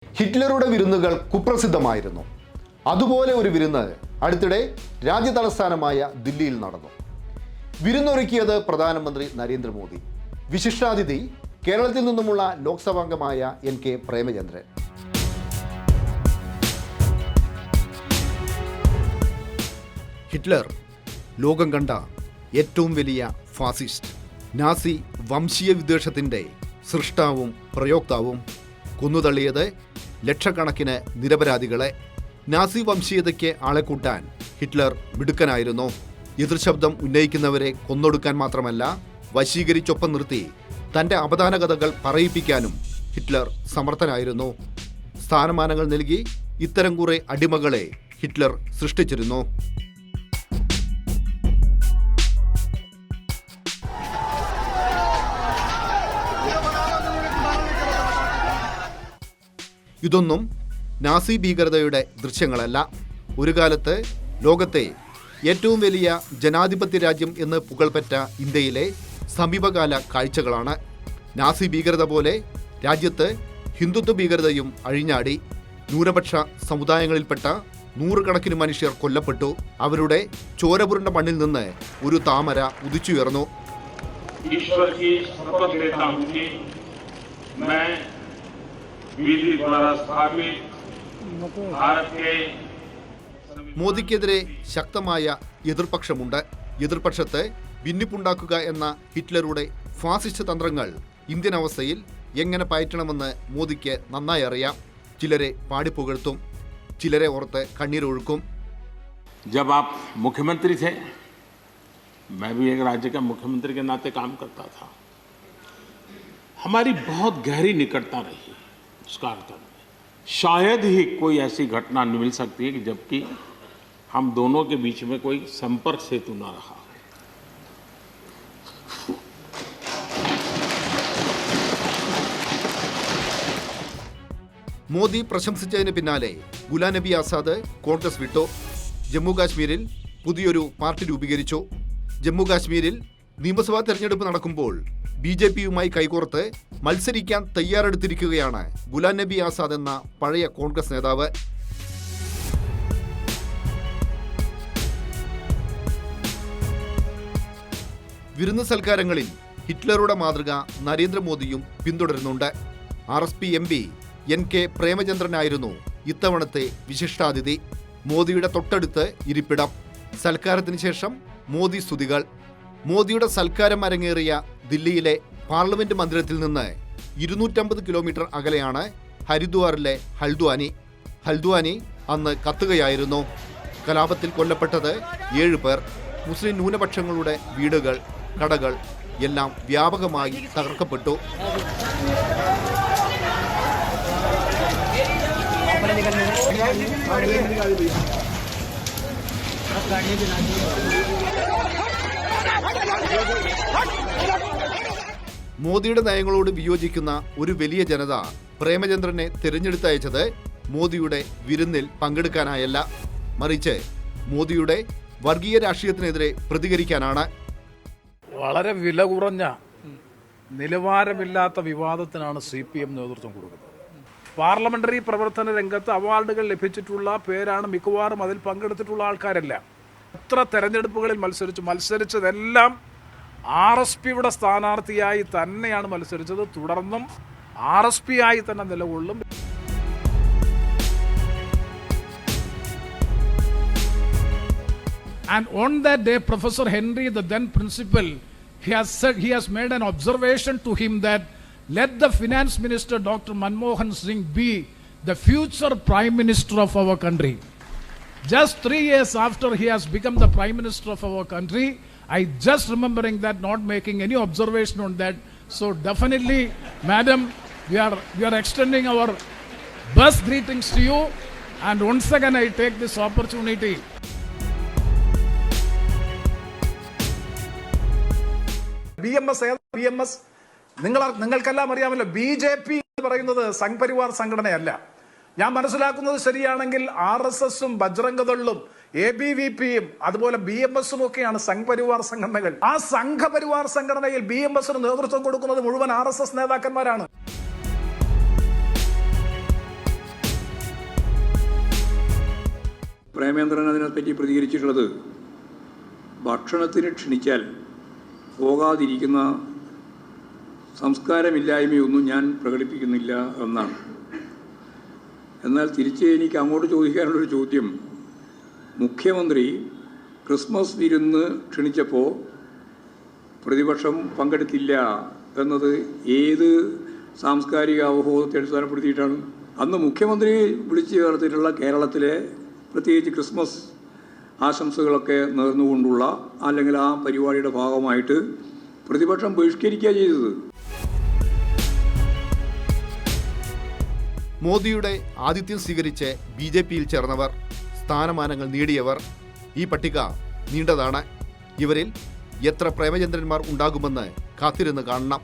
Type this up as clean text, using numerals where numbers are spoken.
ഹിറ്റ്ലറുടെ വിരുന്നുകൾ കുപ്രസിദ്ധമായിരുന്നു. അതുപോലെ ഒരു വിരുന്ന് അടുത്തിടെ രാജ്യതലസ്ഥാനമായ ദില്ലിയിൽ നടന്നു. വിരുന്നൊരുക്കിയത് പ്രധാനമന്ത്രി നരേന്ദ്രമോദി. വിശിഷ്ടാതിഥി കേരളത്തിൽ നിന്നുമുള്ള ലോക്സഭാംഗമായ NK പ്രേമചന്ദ്രൻ. ഹിറ്റ്ലർ ലോകം കണ്ട ഏറ്റവും വലിയ ഫാസിസ്റ്റ്, നാസി വംശീയ വിദ്വേഷത്തിൻ്റെ സൃഷ്ടാവും പ്രയോക്താവും. കൊന്നുതള്ളിയത് ലക്ഷക്കണക്കിന് നിരപരാധികളെ. നാസി വംശീയതയ്ക്ക് ആളെ കൂട്ടാൻ ഹിറ്റ്ലർ മിടുക്കനായിരുന്നു. എതിർശബ്ദം ഉന്നയിക്കുന്നവരെ കൊന്നൊടുക്കാൻ മാത്രമല്ല, വശീകരിച്ചൊപ്പം നിർത്തി തൻ്റെ അപദാന കഥകൾ പറയിപ്പിക്കാനും ഹിറ്റ്ലർ സമർത്ഥനായിരുന്നു. സ്ഥാനമാനങ്ങൾ നൽകി ഇത്തരം കുറെ അടിമകളെ ഹിറ്റ്ലർ സൃഷ്ടിച്ചിരുന്നു. ഇതൊന്നും നാസി ഭീകരതയുടെ ദൃശ്യങ്ങളല്ല. ഒരു കാലത്ത് ലോകത്തെ ഏറ്റവും വലിയ ജനാധിപത്യ രാജ്യം എന്ന് പുകൾപെറ്റ ഇന്ത്യയിലെ സമീപകാല കാഴ്ചകളാണ്. നാസി ഭീകരത പോലെ രാജ്യത്ത് ഹിന്ദുത്വ ഭീകരതയും അഴിഞ്ഞാടി. ന്യൂനപക്ഷ സമുദായങ്ങളിൽപ്പെട്ട നൂറുകണക്കിന് മനുഷ്യർ കൊല്ലപ്പെട്ടു. അവരുടെ ചോരപുരണ്ട മണ്ണിൽ നിന്ന് ഒരു താമര ഉദിച്ചുയർന്നു. മോദിക്കെതിരെ ശക്തമായ എതിർപക്ഷമുണ്ട്. എതിർപക്ഷത്ത് ഭിന്നിപ്പുണ്ടാക്കുക എന്ന ഹിറ്റ്ലറുടെ ഫാസിസ്റ്റ് തന്ത്രങ്ങൾ ഇന്ത്യൻ അവസ്ഥയിൽ എങ്ങനെ പയറ്റണമെന്ന് മോദിക്ക് നന്നായി അറിയാം. ചിലരെ പാടിപ്പുകഴ്ത്തും, ചിലരെ ഓർത്ത് കണ്ണീരൊഴുക്കും. जब आप मुख्यमंत्री थे, मैं भी एक राज्य का मुख्यमंत्री के नाते काम करता था. हमारी बहुत गहरी निकटता रही उस कार्यकाल में. शायद ही कोई ऐसी घटना मिल सकती है कि जबकि हम दोनों के बीच में कोई संपर्क सेतु न रहा. മോദി പ്രശംസിച്ചതിന് പിന്നാലെ ഗുലാം നബി ആസാദ് കോൺഗ്രസ് വിട്ടു. ജമ്മു കാശ്മീരിൽ പുതിയൊരു പാർട്ടി രൂപീകരിച്ചു. ജമ്മു കാശ്മീരിൽ നിയമസഭാ തെരഞ്ഞെടുപ്പ് നടക്കുമ്പോൾ BJPയുമായി കൈകോർത്ത് മത്സരിക്കാൻ തയ്യാറെടുത്തിരിക്കുകയാണ് ഗുലാം നബി ആസാദ് എന്ന പഴയ കോൺഗ്രസ് നേതാവ്. വിരുന്ന് സൽക്കാരങ്ങളിൽ ഹിറ്റ്ലറുടെ മാതൃക നരേന്ദ്രമോദിയും പിന്തുടരുന്നുണ്ട്. RSP MP NK പ്രേമചന്ദ്രനായിരുന്നു ഇത്തവണത്തെ വിശിഷ്ടാതിഥി. മോദിയുടെ തൊട്ടടുത്ത് ഇരിപ്പിടം. സൽക്കാരത്തിന് ശേഷം മോദി സ്തുതികൾ. മോദിയുടെ സൽക്കാരം അരങ്ങേറിയ ദില്ലിയിലെ പാർലമെന്റ് മന്ദിരത്തിൽ നിന്ന് 250 കിലോമീറ്റർ അകലെയാണ് ഹരിദ്വാറിലെ ഹൽദ്വാനി അന്ന് കത്തുകയായിരുന്നു. കലാപത്തിൽ കൊല്ലപ്പെട്ടത് 7 പേർ. മുസ്ലിം ന്യൂനപക്ഷങ്ങളുടെ വീടുകൾ, കടകൾ എല്ലാം വ്യാപകമായി തകർക്കപ്പെട്ടു. മോദിയുടെ നയങ്ങളോട് വിയോജിക്കുന്ന ഒരു വലിയ ജനത പ്രേമചന്ദ്രനെ തിരഞ്ഞെടുത്തയച്ചത് മോദിയുടെ വിരുന്നിൽ പങ്കെടുക്കാനായല്ല, മറിച്ച് മോദിയുടെ വർഗീയ രാഷ്ട്രീയത്തിനെതിരെ പ്രതികരിക്കാനാണ്. വളരെ വില കുറഞ്ഞ നിലവാരമില്ലാത്ത വിവാദത്തിനാണ് CPM നേതൃത്വം കൊടുക്കുന്നത്. പാർലമെന്ററി പ്രവർത്തന രംഗത്ത് അവാർഡുകൾ ലഭിച്ചിട്ടുള്ള പേരാണ് മിക്കവാറും അതിൽ പങ്കെടുത്തിട്ടുള്ള ആൾക്കാരെല്ലാം. എത്ര തെരഞ്ഞെടുപ്പുകളിൽ മത്സരിച്ചതെല്ലാം RSPയുടെ സ്ഥാനാർത്ഥിയായി തന്നെയാണ് മത്സരിച്ചത്. തുടർന്നും RSP ആയി തന്നെ നിലകൊള്ളും. And on that day, Professor Henry, the then principal, he has made an observation to him that let the finance minister Dr. Manmohan Singh be the future prime minister of our country. Just 3 years after he has become the prime minister of our country, I just remembering that, not making any observation on that. So definitely, madam, we are extending our best greetings to you. And once again, I take this opportunity. BMS നിങ്ങൾക്കെല്ലാം അറിയാമല്ലോ, BJP എന്ന് പറയുന്നത് സംഘ് പരിവാർ സംഘടനയല്ല. ഞാൻ മനസ്സിലാക്കുന്നത് ശരിയാണെങ്കിൽ RSSും ബജ്രംഗദളും ABVPയും അതുപോലെ BMSും ഒക്കെയാണ് സംഘ് പരിവാർ സംഘടനകൾ. ആ സംഘപരിവാർ സംഘടനയിൽ BMSന് നേതൃത്വം കൊടുക്കുന്നത് മുഴുവൻ RSS നേതാക്കന്മാരാണ്. പ്രേമേന്ദ്രൻ അതിനെപ്പറ്റി പ്രതികരിച്ചിട്ടുള്ളത് ഭക്ഷണത്തിന് ക്ഷണിച്ചാൽ പോകാതിരിക്കുന്ന സംസ്കാരമില്ലായ്മയൊന്നും ഞാൻ പ്രകടിപ്പിക്കുന്നില്ല എന്നാണ്. എന്നാൽ തിരിച്ച് എനിക്ക് അങ്ങോട്ട് ചോദിക്കാനുള്ളൊരു ചോദ്യം, മുഖ്യമന്ത്രി ക്രിസ്മസ് വിരുന്ന് ക്ഷണിച്ചപ്പോൾ പ്രതിപക്ഷം പങ്കെടുത്തില്ല എന്നത് ഏത് സാംസ്കാരിക അവബോധത്തെ അടിസ്ഥാനപ്പെടുത്തിയിട്ടാണ്? അന്ന് മുഖ്യമന്ത്രി വിളിച്ചു ചേർത്തിട്ടുള്ള കേരളത്തിലെ പ്രത്യേകിച്ച് ക്രിസ്മസ് ആശംസകളൊക്കെ നേർന്നുകൊണ്ടുള്ള അല്ലെങ്കിൽ ആ പരിപാടിയുടെ ഭാഗമായിട്ട് പ്രതിപക്ഷം ബഹിഷ്കരിക്കുക ചെയ്തത്. മോദിയുടെ ആതിഥ്യം സ്വീകരിച്ച് BJPയിൽ ചേർന്നവർ, സ്ഥാനമാനങ്ങൾ നേടിയവർ, ഈ പട്ടിക നീണ്ടതാണ്. ഇവരിൽ എത്ര പ്രേമചന്ദ്രന്മാർ ഉണ്ടാകുമെന്ന് കാത്തിരുന്ന് കാണണം.